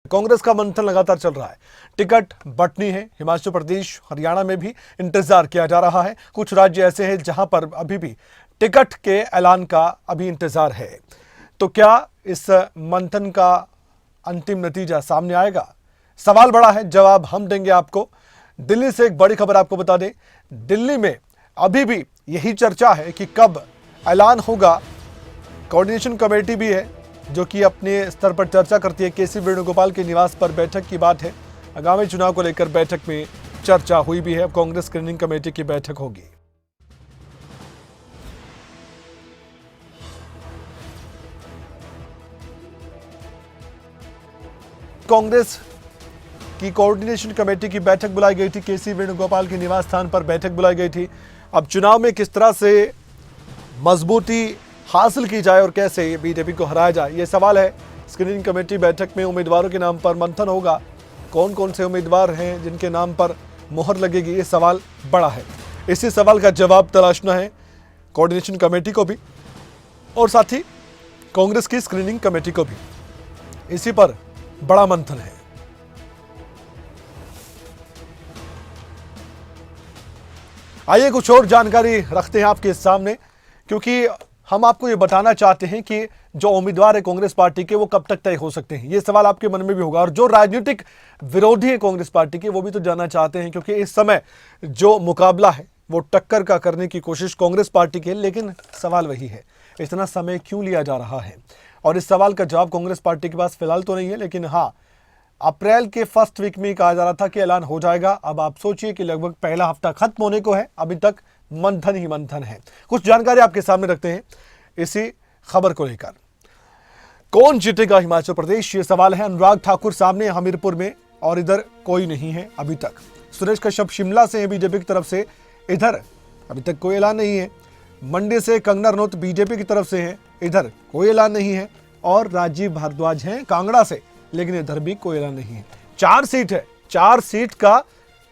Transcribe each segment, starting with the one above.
कांग्रेस का मंथन लगातार चल रहा है। टिकट बंटनी है। हिमाचल प्रदेश, हरियाणा में भी इंतजार किया जा रहा है। कुछ राज्य ऐसे हैं जहां पर अभी भी टिकट के ऐलान का अभी इंतजार है। तो क्या इस मंथन का अंतिम नतीजा सामने आएगा? सवाल बड़ा है, जवाब हम देंगे आपको। दिल्ली से एक बड़ी खबर आपको बता दें, दिल्ली में अभी भी यही चर्चा है कि कब ऐलान होगा। कोऑर्डिनेशन कमेटी भी है जो कि अपने स्तर पर चर्चा करती है। केसी वेणुगोपाल के निवास पर बैठक की बात है। आगामी चुनाव को लेकर बैठक में चर्चा हुई भी है। अब कांग्रेस स्क्रीनिंग कमेटी की बैठक होगी। कांग्रेस की कोऑर्डिनेशन कमेटी की बैठक बुलाई गई थी। केसी वेणुगोपाल के निवास स्थान पर बैठक बुलाई गई थी। अब चुनाव में किस तरह से मजबूती हासिल की जाए और कैसे बीजेपी को हराया जाए, ये सवाल है। स्क्रीनिंग कमेटी बैठक में उम्मीदवारों के नाम पर मंथन होगा। कौन कौन से उम्मीदवार हैं जिनके नाम पर मोहर लगेगी, ये सवाल बड़ा है। इसी सवाल का जवाब तलाशना है कोऑर्डिनेशन कमेटी को भी और साथ ही कांग्रेस की स्क्रीनिंग कमेटी को भी। इसी पर बड़ा मंथन है। आइए कुछ और जानकारी रखते हैं आपके सामने, क्योंकि हम आपको ये बताना चाहते हैं कि जो उम्मीदवार है कांग्रेस पार्टी के वो कब तक तय हो सकते हैं। ये सवाल आपके मन में भी होगा और जो राजनीतिक विरोधी है कांग्रेस पार्टी के वो भी तो जानना चाहते हैं, क्योंकि इस समय जो मुकाबला है वो टक्कर का करने की कोशिश कांग्रेस पार्टी की है। लेकिन सवाल वही है, इतना समय क्यों लिया जा रहा है? और इस सवाल का जवाब कांग्रेस पार्टी के पास फिलहाल तो नहीं है, लेकिन हाँ, अप्रैल के फर्स्ट वीक में कहा जा रहा था कि ऐलान हो जाएगा। अब आप सोचिए कि लगभग पहला हफ्ता खत्म होने को है, अभी तक मंथन ही मंथन है। कुछ जानकारी आपके सामने रखते हैं इसी खबर को लेकर। कौन जीतेगा हिमाचल प्रदेश, ये सवाल है। अनुराग ठाकुर सामने हमीरपुर में और इधर कोई नहीं है अभी तक। सुरेश कश्यप शिमला से है बीजेपी की तरफ से, इधर अभी तक कोई ऐलान नहीं है। मंडी से कंगना रनौत बीजेपी की तरफ से है, इधर कोई ऐलान नहीं है। और राजीव भारद्वाज हैं कांगड़ा से, लेकिन इधर भी कोई ऐलान नहीं है। 4 सीट है, 4 सीट का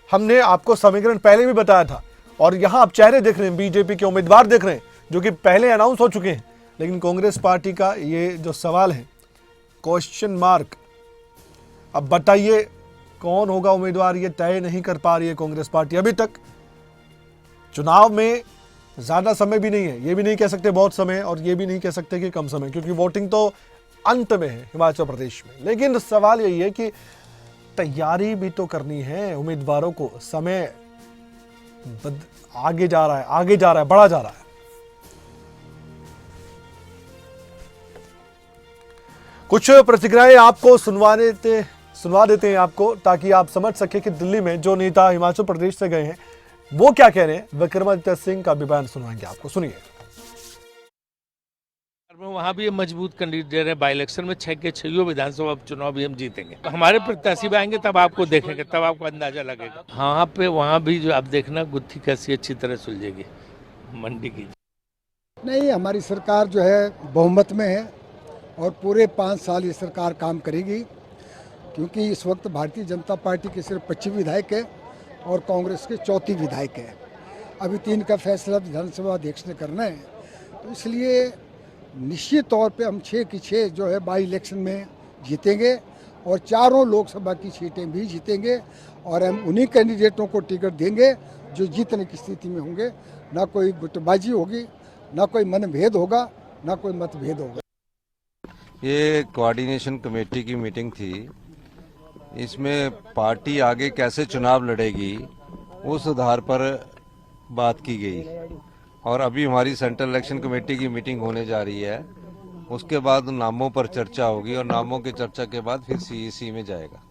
हमने आपको समीकरण पहले भी बताया था। और यहां आप चेहरे देख रहे हैं, बीजेपी के उम्मीदवार देख रहे हैं जो कि पहले अनाउंस हो चुके हैं। लेकिन कांग्रेस पार्टी का ये जो सवाल है, क्वेश्चन मार्क। अब बताइए कौन होगा उम्मीदवार, ये तय नहीं कर पा रही है कांग्रेस पार्टी अभी तक। चुनाव में ज्यादा समय भी नहीं है, ये भी नहीं कह सकते बहुत समय और ये भी नहीं कह सकते कि कम समय, क्योंकि वोटिंग तो अंत में है हिमाचल प्रदेश में। लेकिन सवाल यही है कि तैयारी भी तो करनी है उम्मीदवारों को। समय आगे जा रहा है, बढ़ा जा रहा है। कुछ प्रतिक्रियाएं आपको सुनवा देते हैं आपको, ताकि आप समझ सके कि दिल्ली में जो नेता हिमाचल प्रदेश से गए हैं वो क्या कह रहे हैं। विक्रमादित्य सिंह का भी बयान सुनवाएंगे आपको, सुनिए। वहाँ भी मजबूत कैंडिडेट है। बाई इलेक्शन में 6 के 6 विधानसभा चुनाव भी हम जीतेंगे। हमारे प्रत्याशी भी आएंगे, तब आपको देखेंगे, तब आपको अंदाजा लगेगा। हाँ पे वहाँ भी जो आप देखना गुत्थी कैसी अच्छी तरह सुलझेगी मंडी की। नहीं, हमारी सरकार जो है बहुमत में है और पूरे 5 साल ये सरकार काम करेगी, क्योंकि इस वक्त भारतीय जनता पार्टी के सिर्फ 25 विधायक है और कांग्रेस के 34 विधायक है। अभी 3 का फैसला विधानसभा अध्यक्ष ने करना है, तो इसलिए निश्चित तौर पे हम 6 की 6 जो है बाई इलेक्शन में जीतेंगे और 4 लोकसभा की सीटें भी जीतेंगे। और हम उन्हीं कैंडिडेटों को टिकट देंगे जो जीतने की स्थिति में होंगे। ना कोई गुटबाजी होगी, ना कोई मनभेद होगा, ना कोई मतभेद होगा। ये कोऑर्डिनेशन कमेटी की मीटिंग थी। इसमें पार्टी आगे कैसे चुनाव लड़ेगी उस आधार पर बात की गई। और अभी हमारी सेंट्रल इलेक्शन कमेटी की मीटिंग होने जा रही है। उसके बाद नामों पर चर्चा होगी और नामों की चर्चा के बाद फिर सीईसी में जाएगा।